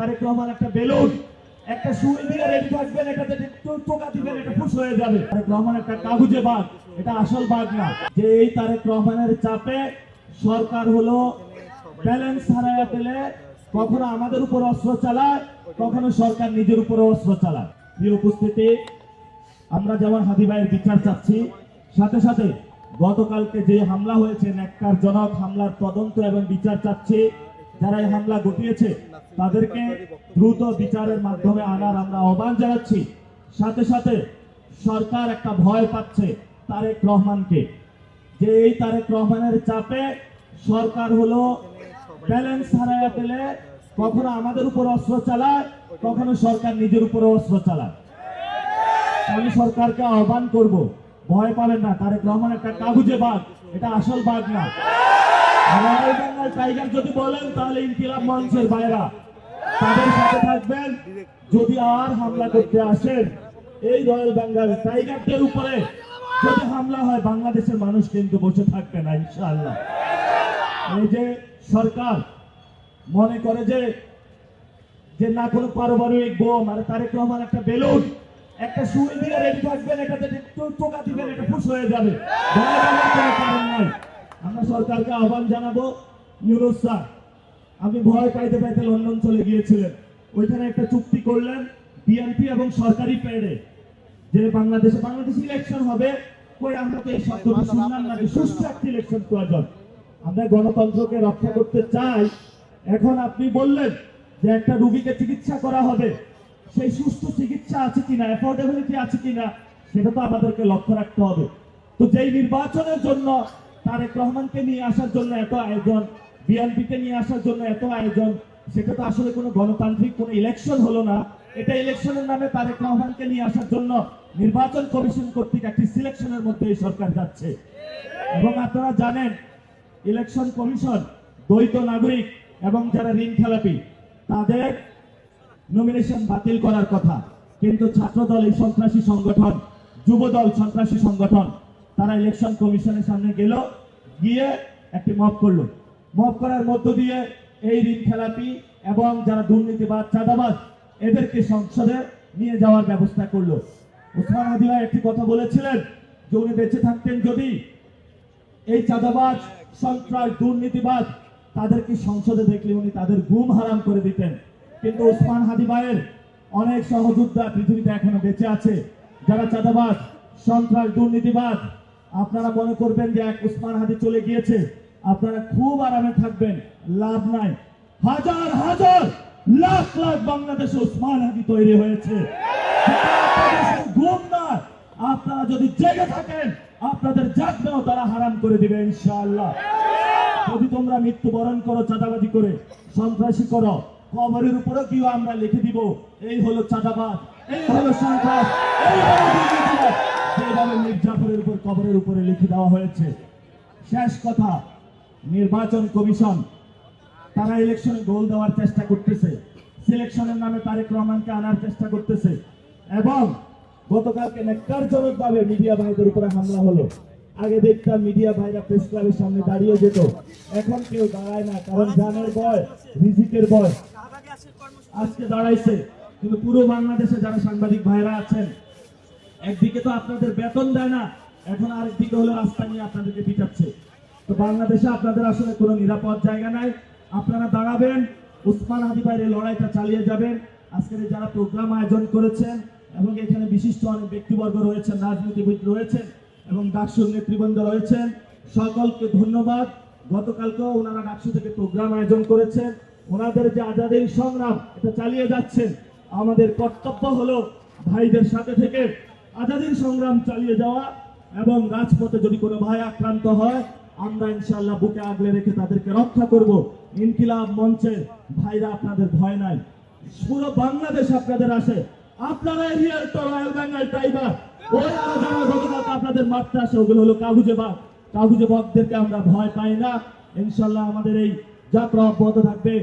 তারেক রহমান একটা বেলুন, একটা সুই দিয়ে রেডি থাকবেন, এটাতে একটু টোকা দিবেন, এটা ফুস হয়ে যাবে। তারেক রহমান একটা কাগজে বাঘ, এটা আসল বাঘ না। যে এই তারেক রহমানের চাপে সরকার হলো ব্যালেন্স হারাইয়া ফেলে, কখনো আমাদের উপর অস্ত্র চালায়, কখনো সরকার নিজের উপর অস্ত্র চালায়। প্রিয় উপস্থিতি, আমরা যেমন হাদি ভাইয়ের বিচার চাচ্ছি, সাথে সাথে গতকালকে যে হামলা হয়েছে, ন্যাক্কারজনক হামলার তদন্ত এবং বিচার চাচ্ছি। যারা এই হামলা ঘটিয়েছে তাদেরকে দ্রুত বিচারের মাধ্যমে আনার আমরা আহ্বান জানাচ্ছি। সাথে সাথে সরকার একটা ভয় পাচ্ছে তারেক রহমানকে, যে এই তারেক রহমানের চাপে সরকার হলো ব্যালেন্স হারাইয়া ফেলে, কখনো আমাদের উপর অস্ত্র চালায়, কখনো সরকার নিজের উপরে অস্ত্র চালায়। আমি সরকারকে আহ্বান করব, ভয় পাবেন না। তারেক রহমান একটা কাগজে বাঘ, এটা আসল বাঘ না। রয়্যাল বেঙ্গল টাইগার যদি বলেন, তাহলে ইনকিলাব মঞ্চের ভাইরা তাদের সাথে থাকবেন। যদি আর হামলা করতে আসেন, এই রয়্যাল বেঙ্গল টাইগারদের উপরে যদি হামলা হয়, বাংলাদেশের মানুষ কিন্তু বসে থাকবে না ইনশাআল্লাহ। এই যে সরকার মনে করে যে না কোনো পারমাণবিক বোম, আর তারেক রহমান একটা বেলুন, একটা সুই দিয়ে রেডি থাকবেন, এটাতে একটু টোকা দিবেন, এটা ফুস হয়ে যাবে। আমরা সরকারকে আহ্বান জানাবো। ইউনূস স্যার, আপনি ভয় পাইতে পাইতে লন্ডন চলে গিয়েছিলেন, ওইখানে একটা চুক্তি করলেন বিএনপি এবং সরকারি প্যাডে, যে বাংলাদেশে ইলেকশন হবে। কই আমরা তো এই শব্দটি শুনলাম না যে সুষ্ঠু একটা ইলেকশন প্রয়োজন। আমরা গণতন্ত্রকে রক্ষা করতে চাই। এখন আপনি বললেন যে একটা রোগীকে চিকিৎসা করা হবে, সেই সুষ্ঠু চিকিৎসা আছে কিনা, অ্যাফোর্ডেবিলিটি আছে কিনা, সেটা তো আমাদেরকে লক্ষ্য রাখতে হবে। তো যেই নির্বাচনের জন্য তারেক রহমানকে নিয়ে আসার জন্য এত আয়োজন, বিএনপিকে নিয়ে আসার জন্য এত আয়োজন, সেটা তো আসলে কোনো গণতান্ত্রিক কোনো ইলেকশন হলো না। এটা ইলেকশনের নামে তারেক রহমানকে নিয়ে আসার জন্য নির্বাচন কমিশন কর্তৃক একটি সিলেকশনের মধ্যে এই সরকার যাচ্ছে। এবং আপনারা জানেন, ইলেকশন কমিশন দ্বৈত নাগরিক এবং যারা ঋণ খেলাপি তাদের নমিনেশন বাতিল করার কথা, কিন্তু ছাত্রদল এই সন্ত্রাসী সংগঠন, যুবদল সন্ত্রাসী সংগঠন, তারা ইলেকশন কমিশনের সামনে গেল, গিয়ে একটি মব করলো। মব করার মধ্য দিয়ে এই ঋণ খেলাপি এবং যারা দুর্নীতিবাদ, চাঁদাবাজ, এদেরকে সংসদে নিয়ে যাওয়ার ব্যবস্থা করলো। ওসমান হাদি ভাই একটি কথা বলেছিলেন যে উনি বেঁচে থাকতেন, যদি এই চাঁদাবাজ, সন্ত্রাস, দুর্নীতিবাদ তাদেরকে সংসদে দেখলে উনি তাদের ঘুম হারাম করে দিতেন। কিন্তু ওসমান হাদি ভাইয়ের অনেক সহযোদ্ধা পৃথিবীতে এখনো বেঁচে আছে, যারা চাঁদাবাজ, সন্ত্রাস, দুর্নীতিবাদ। আপনারা মনে করবেন যে এক ওসমান হাদি চলে গিয়েছে, আপনারা খুব আরামে থাকবেন, লাভ নাই। হাজার হাজার লাখ লাখ বাংলাদেশে ওসমান হাদি তৈরি হয়েছে। ঘুম না, আপনারা যদি জেগে থাকেন, আপনাদের জাগনাও তারা হারাম করে দিবে ইনশাআল্লাহ। যদি তোমরা মৃত্যুবরণ করো চাঁদাবাজি করে, সন্ত্রাসী করো, কবরের উপরে কেউ আমরা লিখে দিব এই হলো চাঁদাবাজ, এই হলো সন্ত্রাস, এই হলো দুর্নীতিবাজ, যেভাবে মীর জাফরের উপর কবরের উপরে লিখে দেওয়া হয়েছে। শেষ কথা, নির্বাচন কমিশন তারা ইলেকশনে গোল দেওয়ার চেষ্টা করতেছে, সিলেকশনের নামে তারেক রহমানকে আনার চেষ্টা করতেছে। এবং গতকালকে ন্যাক্কারজনক ভাবে মিডিয়া ভাইদের উপরে হামলা হলো। আগে দেখতাম মিডিয়া ভাইরা প্রেস ক্লাবের সামনে দাঁড়িয়ে যেত, এখন কেউ দাঁড়ায় না, কারণ জানের ভয়, রিজিকের ভয়। আজকে দাঁড়াইছে, কিন্তু পুরো বাংলাদেশে যারা সাংবাদিক ভাইরা আছেন, একদিকে তো আপনাদের বেতন দেয় না, এখন আরেকদিকে হলো রাস্তা নিয়ে আপনাদেরকে পিটাচ্ছে। তো বাংলাদেশে আপনাদের আসলে কোনো নিরাপদ জায়গা নাই। আপনারা দাঁড়াবেন, ওসমান হাদি ভাইয়ের লড়াইটা চালিয়ে যাবেন। আজকের যারা প্রোগ্রাম আয়োজন করেছেন এবং এখানে বিশিষ্ট অনেক ব্যক্তিবর্গ রয়েছেন, রাজনীতিবিদ রয়েছেন এবং ডাকসুর নেতৃবৃন্দ রয়েছেন, সকলকে ধন্যবাদ। গতকালকেও ওনারা ডাকসু থেকে প্রোগ্রাম আয়োজন করেছেন, ওনাদের যে আজাদের সংগ্রাম এটা চালিয়ে যাচ্ছেন। আমাদের কর্তব্য হলো ভাইদের সাথে থেকে আজাদের সংগ্রাম চালিয়ে যাওয়া, এবং রাজপথে যদি কোনো ভাই আক্রান্ত হয়, আমরা ইনশাআল্লাহ বুকে আগলে রেখে তাদেরকে রক্ষা করব। ইনকিলাব মঞ্চে ভাইরা, আপনাদের ভয় নাই, পুরো বাংলাদেশ আপনাদের আসে। আপনারা এরিয়ার তো রয়্যাল বেঙ্গল টাইগার, ওই যারা গতকাল আপনাদের মারতে আসে, ওগুলো হলো কাগুজে বাঘ। কাগুজে বাঘদেরকে আমরা ভয় পাই না। ইনশাআল্লাহ আমাদের এই যাত্রা অব্যাহত থাকবে।